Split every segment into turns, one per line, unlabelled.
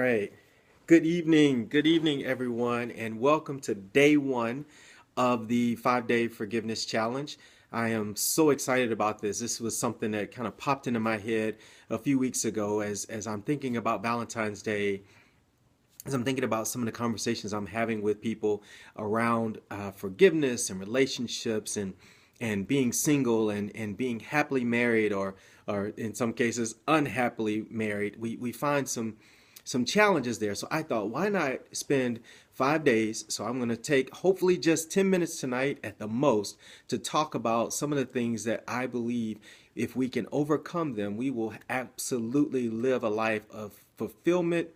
right. Good evening, everyone, and welcome to day one of the 5 Day Forgiveness Challenge. I am so excited about this. This was something that kind of popped into my head a few weeks ago as I'm thinking about Valentine's Day, as I'm thinking about some of the conversations I'm having with people around forgiveness and relationships and being single and being happily married or in some cases unhappily married. We find some challenges there. So I thought, why not spend 5 days? So I'm going to take hopefully just 10 minutes tonight at the most to talk about some of the things that I believe if we can overcome them, we will absolutely live a life of fulfillment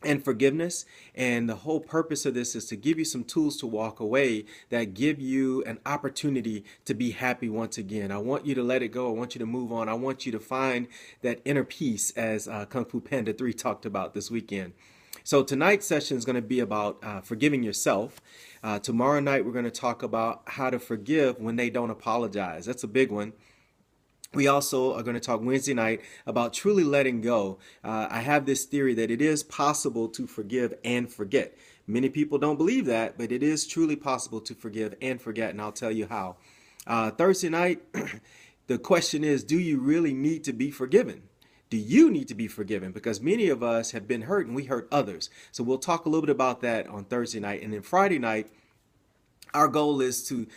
and forgiveness. And the whole purpose of this is to give you some tools to walk away that give you an opportunity to be happy once again. I want you to let it go. I want you to move on. I want you to find that inner peace as Kung Fu Panda 3 talked about this weekend. So tonight's session is going to be about forgiving yourself. Tomorrow night, we're going to talk about how to forgive when they don't apologize. That's a big one. We also are going to talk Wednesday night about truly letting go. I have this theory that it is possible to forgive and forget. Many people don't believe that, but it is truly possible to forgive and forget, and I'll tell you how. Thursday night, the question is, do you really need to be forgiven? Do you need to be forgiven? Because many of us have been hurt and we hurt others. So we'll talk a little bit about that on Thursday night. And then Friday night, our goal is to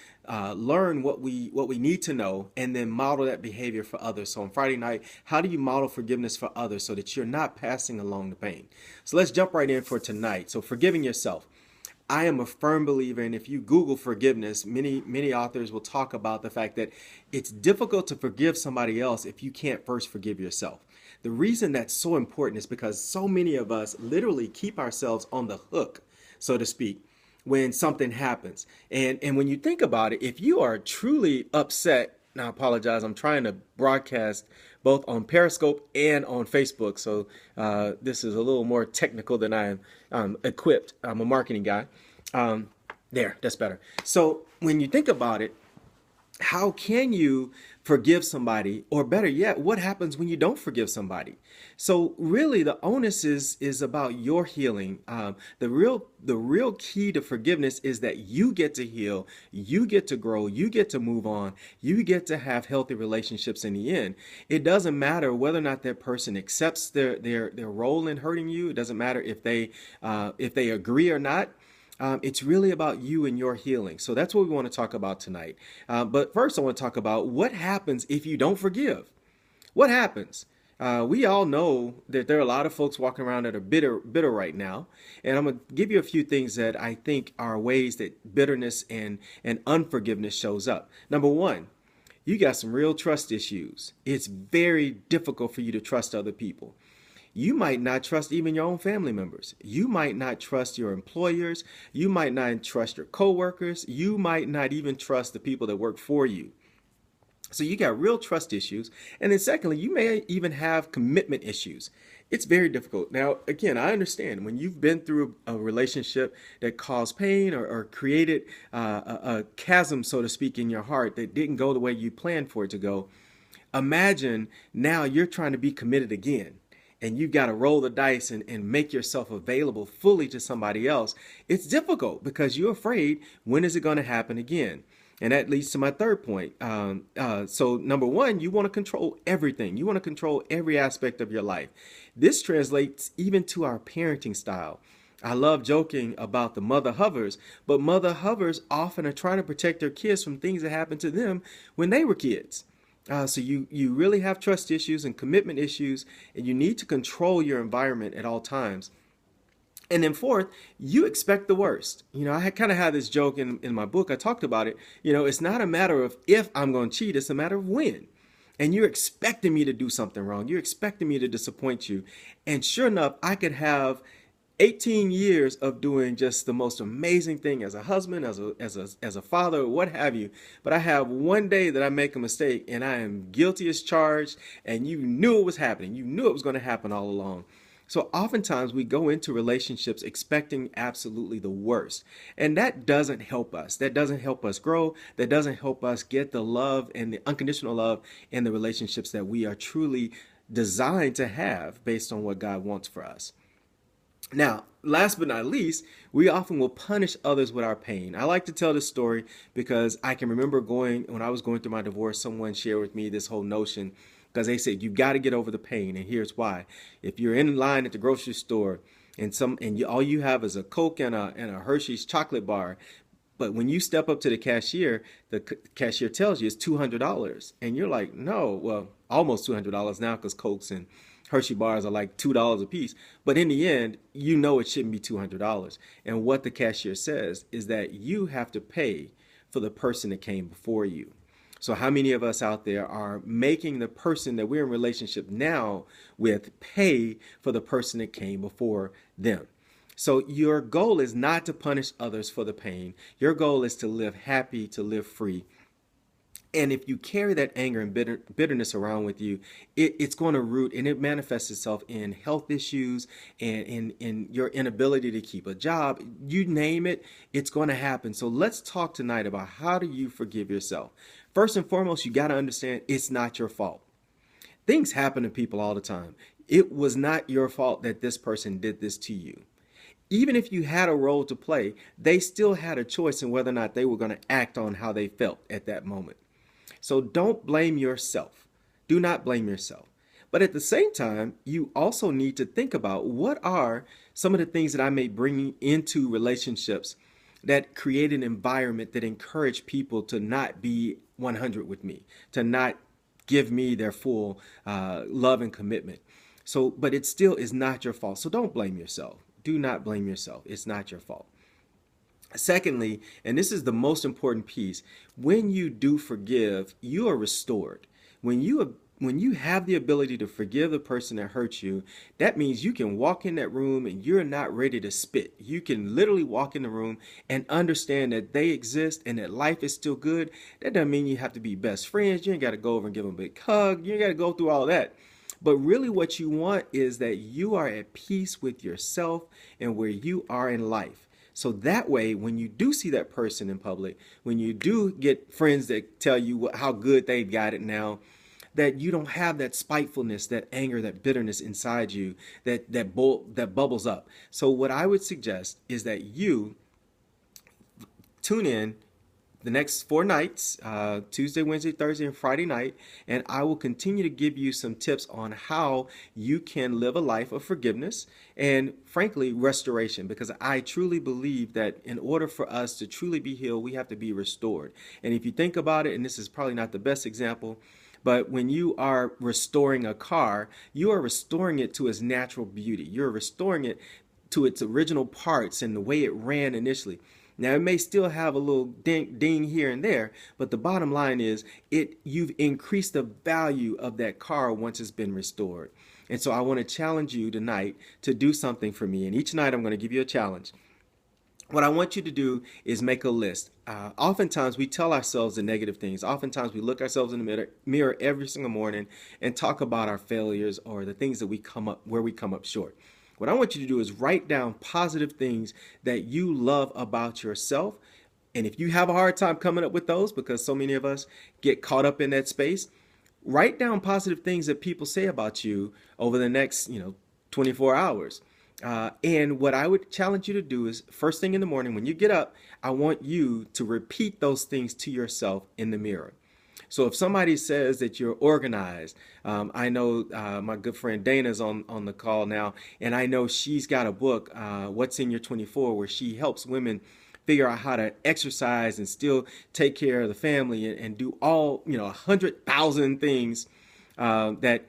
learn what we need to know and then model that behavior for others. So on Friday night, how do you model forgiveness for others so that you're not passing along the pain? So let's jump right in for tonight. So forgiving yourself. I am a firm believer, and if you Google forgiveness, many authors will talk about the fact that it's difficult to forgive somebody else if you can't first forgive yourself. The reason that's so important is because so many of us literally keep ourselves on the hook, so to speak, when something happens. And when you think about it, if you are truly upset, now I apologize, I'm trying to broadcast both on Periscope and on Facebook. So this is a little more technical than I am equipped. I'm a marketing guy. That's better. So when you think about it, how can you forgive somebody, or better yet, what happens when you don't forgive somebody? So really the onus is about your healing. The real key to forgiveness is that you get to heal, you get to grow, you get to move on, you get to have healthy relationships in the end. It doesn't matter whether or not that person accepts their role in hurting you. It doesn't matter if they agree or not. It's really about you and your healing. So that's what we want to talk about tonight. But first, I want to talk about what happens if you don't forgive. What happens? We all know that there are a lot of folks walking around that are bitter right now. And I'm going to give you a few things that I think are ways that bitterness and unforgiveness shows up. Number one, you got some real trust issues. It's very difficult for you to trust other people. You might not trust even your own family members. You might not trust your employers. You might not trust your coworkers. You might not even trust the people that work for you. So you got real trust issues. And then secondly, you may even have commitment issues. It's very difficult. Now, again, I understand when you've been through a relationship that caused pain or created a chasm, so to speak, in your heart that didn't go the way you planned for it to go. Imagine now you're trying to be committed again, and you've got to roll the dice and make yourself available fully to somebody else. It's difficult because you're afraid, when is it going to happen again? And that leads to my third point. So number one, you want to control everything. You want to control every aspect of your life. This translates even to our parenting style. I love joking about the mother hovers, but mother hovers often are trying to protect their kids from things that happened to them when they were kids. So you really have trust issues and commitment issues, and you need to control your environment at all times. And then fourth, you expect the worst. I kind of had this joke in my book. I talked about it. It's not a matter of if I'm going to cheat. It's a matter of when. And you're expecting me to do something wrong. You're expecting me to disappoint you. And sure enough, I could have 18 years of doing just the most amazing thing as a husband, as a father, what have you. But I have one day that I make a mistake and I am guilty as charged, and you knew it was happening. You knew it was going to happen all along. So oftentimes we go into relationships expecting absolutely the worst. And that doesn't help us. That doesn't help us grow. That doesn't help us get the love and the unconditional love in the relationships that we are truly designed to have based on what God wants for us. Now, last but not least, we often will punish others with our pain. I like to tell this story because I can remember when I was going through my divorce, someone shared with me this whole notion because they said, you got to get over the pain. And here's why. If you're in line at the grocery store and all you have is a Coke and a Hershey's chocolate bar, but when you step up to the cashier tells you it's $200. And you're like, no, well, almost $200 now because Cokes and Hershey bars are like $2 a piece. But in the end, you know it shouldn't be $200. And what the cashier says is that you have to pay for the person that came before you. So how many of us out there are making the person that we're in relationship now with pay for the person that came before them? So your goal is not to punish others for the pain. Your goal is to live happy, to live free. And if you carry that anger and bitterness around with you, it's going to root and it manifests itself in health issues and in your inability to keep a job. You name it, it's going to happen. So let's talk tonight about how do you forgive yourself. First and foremost, you got to understand it's not your fault. Things happen to people all the time. It was not your fault that this person did this to you. Even if you had a role to play, they still had a choice in whether or not they were going to act on how they felt at that moment. So don't blame yourself. Do not blame yourself. But at the same time, you also need to think about what are some of the things that I may bring into relationships that create an environment that encourage people to not be 100 with me, to not give me their full love and commitment. So, but it still is not your fault. So don't blame yourself. Do not blame yourself. It's not your fault. Secondly, and this is the most important piece, when you do forgive, you are restored. When you have the ability to forgive the person that hurt you, that means you can walk in that room and you're not ready to spit. You can literally walk in the room and understand that they exist and that life is still good. That doesn't mean you have to be best friends. You ain't got to go over and give them a big hug. You ain't got to go through all that. But really what you want is that you are at peace with yourself and where you are in life. So that way, when you do see that person in public, when you do get friends that tell you how good they've got it now, that you don't have that spitefulness, that anger, that bitterness inside you that bubbles up. So what I would suggest is that you tune in the next 4 nights, Tuesday, Wednesday, Thursday, and Friday night, and I will continue to give you some tips on how you can live a life of forgiveness and, frankly, restoration, because I truly believe that in order for us to truly be healed, we have to be restored. And if you think about it, and this is probably not the best example, but when you are restoring a car, you are restoring it to its natural beauty. You're restoring it to its original parts and the way it ran initially. Now, it may still have a little ding here and there, but the bottom line is you've increased the value of that car once it's been restored. And so I want to challenge you tonight to do something for me. And each night I'm going to give you a challenge. What I want you to do is make a list. Oftentimes we tell ourselves the negative things. Oftentimes we look ourselves in the mirror every single morning and talk about our failures or the things that we come up short. What I want you to do is write down positive things that you love about yourself. And if you have a hard time coming up with those, because so many of us get caught up in that space, write down positive things that people say about you over the next, 24 hours. And what I would challenge you to do is first thing in the morning, when you get up, I want you to repeat those things to yourself in the mirror. So if somebody says that you're organized, I know my good friend Dana's on the call now, and I know she's got a book, What's in Your 24, where she helps women figure out how to exercise and still take care of the family and do all 100,000 things that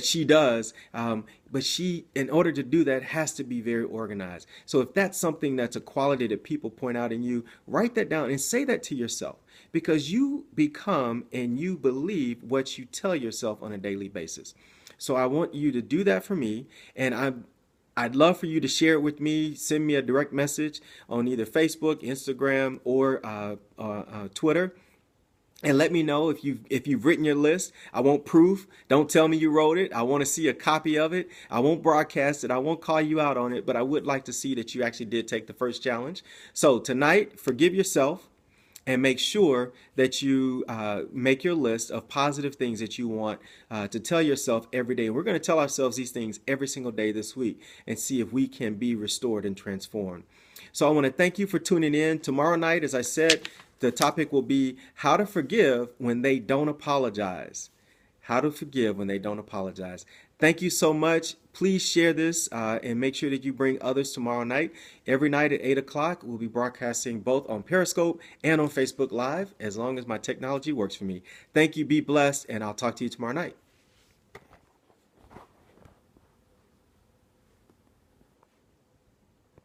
she does. But she, in order to do that, has to be very organized. So if that's something that's a quality that people point out in you, write that down and say that to yourself, because you become and you believe what you tell yourself on a daily basis. So I want you to do that for me, and I'd love for you to share it with me. Send me a direct message on either Facebook, Instagram, or Twitter. And let me know if you've written your list. I want proof. Don't tell me you wrote it. I want to see a copy of it. I won't broadcast it. I won't call you out on it, but I would like to see that you actually did take the first challenge. So tonight, forgive yourself. and make sure that you make your list of positive things that you want to tell yourself every day. And we're going to tell ourselves these things every single day this week and see if we can be restored and transformed. So I want to thank you for tuning in. Tomorrow night, as I said, the topic will be how to forgive when they don't apologize. How to forgive when they don't apologize. Thank you so much. Please share this and make sure that you bring others tomorrow night. Every night at 8 o'clock, we'll be broadcasting both on Periscope and on Facebook Live, as long as my technology works for me. Thank you. Be blessed, and I'll talk to you tomorrow night.